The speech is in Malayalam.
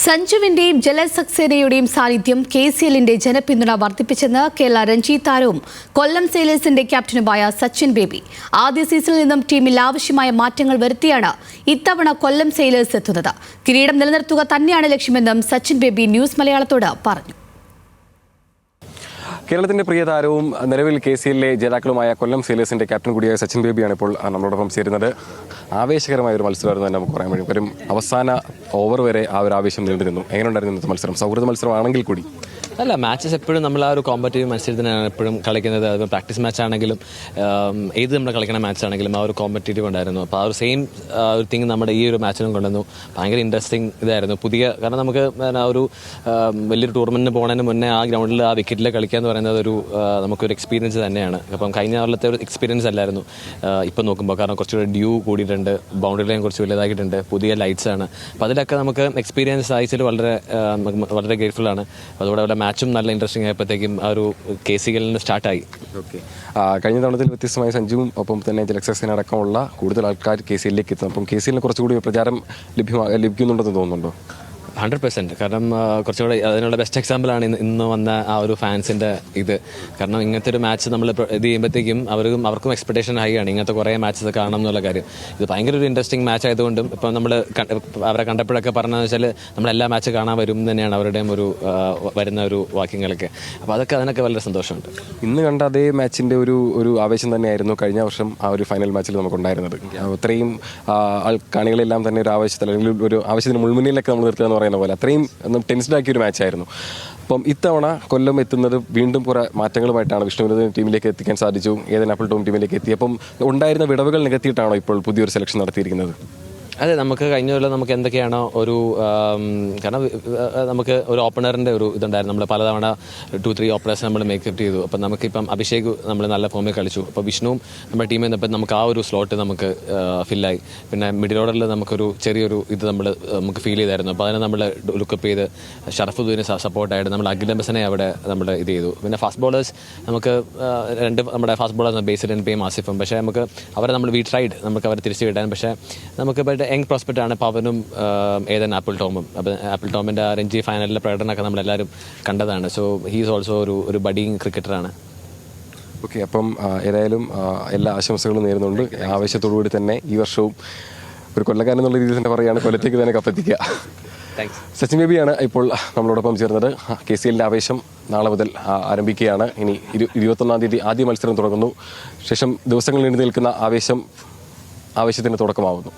സഞ്ജുവിന്റെയും ജലസക്സേനയുടെയും സാന്നിധ്യം KCLന്റെ ജനപിന്തുണ വർദ്ധിപ്പിച്ചെന്ന് കേരള രഞ്ജി താരവും കൊല്ലം സെയിലേഴ്സിന്റെ ക്യാപ്റ്റനുമായ സച്ചിൻ ബേബി. ആദ്യ സീസണിൽ നിന്നും ടീമിൽ ആവശ്യമായ മാറ്റങ്ങൾ വരുത്തിയാണ് ഇത്തവണ കൊല്ലം സെയിലേഴ്സ് എത്തുന്നത്. കിരീടം നിലനിർത്തുക തന്നെയാണ് ലക്ഷ്യമെന്നും സച്ചിൻ ബേബി ന്യൂസ് മലയാളത്തോട് പറഞ്ഞു. കേരളത്തിന്റെ പ്രിയ താരവും നിലവിൽ KCLലെ ജേതാക്കളുമായ കൊല്ലം സെയിലേഴ്സിന്റെ ക്യാപ്റ്റൻ കൂടിയായ സച്ചിൻ ബേബിയാണ് ഇപ്പോൾ നമ്മളോടൊപ്പം ചേരുന്നത്. ആവേശകരമായ ഒരു മത്സരമായിരുന്നു തന്നെ നമുക്ക് പറയാൻ കഴിയും. വരും അവസാന ഓവർ വരെ ആ ഒരു ആവേശം നീണ്ടിരുന്നു. എങ്ങനെയുണ്ടായിരുന്നു മത്സരം? സൗഹൃദ മത്സരമാണെങ്കിൽ കൂടി അല്ല, മാച്ചസ് എപ്പോഴും നമ്മൾ ആ ഒരു കോമ്പറ്റീവ് മത്സരത്തിനാണ് എപ്പോഴും കളിക്കുന്നത്. അത് പ്രാക്ടീസ് മാച്ച് ആണെങ്കിലും ഏത് നമ്മൾ കളിക്കുന്ന മാച്ച് ആണെങ്കിലും ആ ഒരു കോമ്പറ്റീറ്റീവ് ഉണ്ടായിരുന്നു. അപ്പോൾ ആ ഒരു സെയിം ഒരു തിങ് നമ്മുടെ ഈ ഒരു മാച്ചിനും കൊണ്ടുവന്നു. ഭയങ്കര ഇൻട്രസ്റ്റിംഗ് ഇതായിരുന്നു. കാരണം നമുക്ക് ആ ഒരു വലിയൊരു ടൂർണമെന്റിന് പോകുന്നതിന് മുന്നേ ആ ഗ്രൗണ്ടിൽ ആ വിക്കറ്റിൽ കളിക്കുക എന്ന് പറയുന്നത് നമുക്കൊരു എക്സ്പീരിയൻസ് തന്നെയാണ്. അപ്പം കഴിഞ്ഞ കൊല്ലത്തെ ഒരു എക്സ്പീരിയൻസ് അല്ലായിരുന്നു ഇപ്പം നോക്കുമ്പോൾ. കാരണം കുറച്ചുകൂടി ഡ്യൂ കൂടിയിട്ടുണ്ട്, ബൗണ്ടറി ലൈൻ കുറച്ച് വലുതാക്കിയിട്ടുണ്ട്, പുതിയ ലൈറ്റ്സ് ആണ്. അപ്പോൾ അതിലൊക്കെ നമുക്ക് എക്സ്പീരിയൻസ് അയച്ചിൽ വളരെ ഗ്രേറ്റ്ഫുൾ ആണ്. അതുപോലെ മാച്ചും നല്ല ഇൻട്രസ്റ്റിംഗ് ആയപ്പോഴത്തേക്കും ആ ഒരു KCLന് സ്റ്റാർട്ടായി. ഓക്കെ, കഴിഞ്ഞ തവണത്തിൽ വ്യത്യസ്തമായ സഞ്ജുവും ഒപ്പം തന്നെ ജലസക്സേന അടക്കമുള്ള കൂടുതൽ ആൾക്കാർ KCLലേക്ക് എത്തും. അപ്പം KCLന് കുറച്ചുകൂടി പ്രചാരം ലഭിക്കുന്നുണ്ടെന്ന് തോന്നുന്നുണ്ടോ? 100%. കാരണം കുറച്ചുകൂടെ അതിനുള്ള ബെസ്റ്റ് എക്സാമ്പിളാണ് ഇന്ന് വന്ന ആ ഒരു ഫാൻസിൻ്റെ ഇത്. കാരണം ഇങ്ങനത്തെ ഒരു മാച്ച് നമ്മൾ ഇത് ചെയ്യുമ്പോഴത്തേക്കും അവർക്കും എക്സ്പെക്ടേഷൻ ഹൈ ആണ് ഇങ്ങനത്തെ കുറേ മാച്ചസ് കാണണം എന്നുള്ള കാര്യം. ഇത് ഭയങ്കര ഒരു ഇൻട്രസ്റ്റിംഗ് മാച്ച് ആയതുകൊണ്ടും ഇപ്പം നമ്മൾ അവരെ കണ്ടപ്പോഴൊക്കെ പറഞ്ഞതെന്ന് വെച്ചാൽ നമ്മളെല്ലാ മാച്ച് കാണാൻ വരും തന്നെയാണ് അവരുടെയും ഒരു വരുന്ന ഒരു വാക്യങ്ങളൊക്കെ. അപ്പോൾ അതിനൊക്കെ വളരെ സന്തോഷമുണ്ട്. ഇന്ന് കണ്ട അതേ മാച്ചിൻ്റെ ഒരു ആവേശം തന്നെയായിരുന്നു കഴിഞ്ഞ വർഷം ആ ഒരു ഫൈനൽ മാച്ചിൽ നമുക്കുണ്ടായിരുന്നത്. അത്രയും കാണികളെല്ലാം തന്നെ ഒരു ആവേശത്തിൽ അല്ലെങ്കിൽ ഒരു ആവശ്യത്തിന് മുൾമുന്നിലൊക്കെ നമ്മൾ നിർത്തുക എന്ന് പറയുന്ന പോലെ അത്രയും ടെൻസ്ഡ് ആക്കിയ ഒരു മാച്ചായിരുന്നു. അപ്പം ഇത്തവണ കൊല്ലം എത്തുന്നത് വീണ്ടും കുറേ മാറ്റങ്ങളുമായിട്ടാണ്. വിഷ്ണുവിനെ ടീമിലേക്ക് എത്തിക്കാൻ സാധിച്ചു, ഏതൻ ആപ്പിൾ ടോം ടീമിലേക്ക് എത്തി. അപ്പം ഉണ്ടായിരുന്ന വിടവുകൾ നികത്തിയിട്ടാണോ ഇപ്പോൾ പുതിയൊരു സെലക്ഷൻ നടത്തിയിരിക്കുന്നത്? അതെ, നമുക്ക് കഴിഞ്ഞ കൊല്ലം നമുക്ക് എന്തൊക്കെയാണോ കാരണം നമുക്ക് ഒരു ഓപ്പണറിൻ്റെ ഒരു ഇതുണ്ടായിരുന്നു. നമ്മൾ പലതവണ 2-3 ഓപ്പണേഴ്സ് നമ്മൾ മേക്കപ്പ് ചെയ്തു. അപ്പം നമുക്കിപ്പം അഭിഷേക് നമ്മൾ നല്ല ഫോമിൽ കളിച്ചു. അപ്പോൾ വിഷ്ണുവും നമ്മുടെ ടീമിൽ നിന്നപ്പോൾ നമുക്ക് ആ ഒരു സ്ലോട്ട് നമുക്ക് ഫില്ലായി. പിന്നെ മിഡിൽ ഓർഡറിൽ നമുക്കൊരു ചെറിയൊരു ഇത് നമുക്ക് ഫീൽ ചെയ്തായിരുന്നു. അപ്പോൾ അതിനെ നമ്മൾ ലുക്കപ്പ് ചെയ്ത് ഷറഫുദ്ദീന് സപ്പോർട്ടായിട്ട് നമ്മൾ അഖിലംബസനെ അവിടെ നമ്മൾ ഇത് ചെയ്തു. പിന്നെ ഫാസ്റ്റ് ബോളേഴ്സ് നമുക്ക് നമ്മുടെ ഫാസ്റ്റ് ബോളേഴ്സ് ബേസിൽ NPയും ആസിഫും. പക്ഷേ നമുക്ക് അവരെ നമ്മൾ ട്രൈഡ് നമുക്ക് അവരെ തിരിച്ചു വിടാൻ. പക്ഷേ നമുക്ക് യങ് പ്രോസ്പെക്റ്റ് ആണ് പവനും ഏതൻ ആപ്പിൾ ടോമും. അപ്പോൾ ആപ്പിൾ ടോമിൻ്റെ രഞ്ജി ഫൈനലിലെ പ്രകടനമൊക്കെ നമ്മളെല്ലാവരും കണ്ടതാണ്. സോ ഹീസ് ഓൾസോ ഒരു ബഡിങ് ക്രിക്കറ്ററാണ്. ഓക്കെ, അപ്പം ഏതായാലും എല്ലാ ആശംസകളും നേരുന്നുണ്ട്. ആവേശത്തോടുകൂടി തന്നെ ഈ വർഷവും ഒരു കൊല്ലക്കാരൻ എന്നുള്ള രീതിയിൽ തന്നെ പറയുകയാണ്, കൊല്ലത്തേക്ക് തന്നെ കപ്പെത്തിക്കുക. സച്ചിൻ ബേബിയാണ് ഇപ്പോൾ നമ്മളോടൊപ്പം ചേർന്നത്. KCLന്റെ ആവേശം നാളെ മുതൽ ആരംഭിക്കുകയാണ്. ഇനി 21-ാം തീയതി ആദ്യ മത്സരം തുടങ്ങുന്നു. ശേഷം ദിവസങ്ങൾ നീണ്ടു നിൽക്കുന്ന ആവേശത്തിന് തുടക്കമാവുന്നു.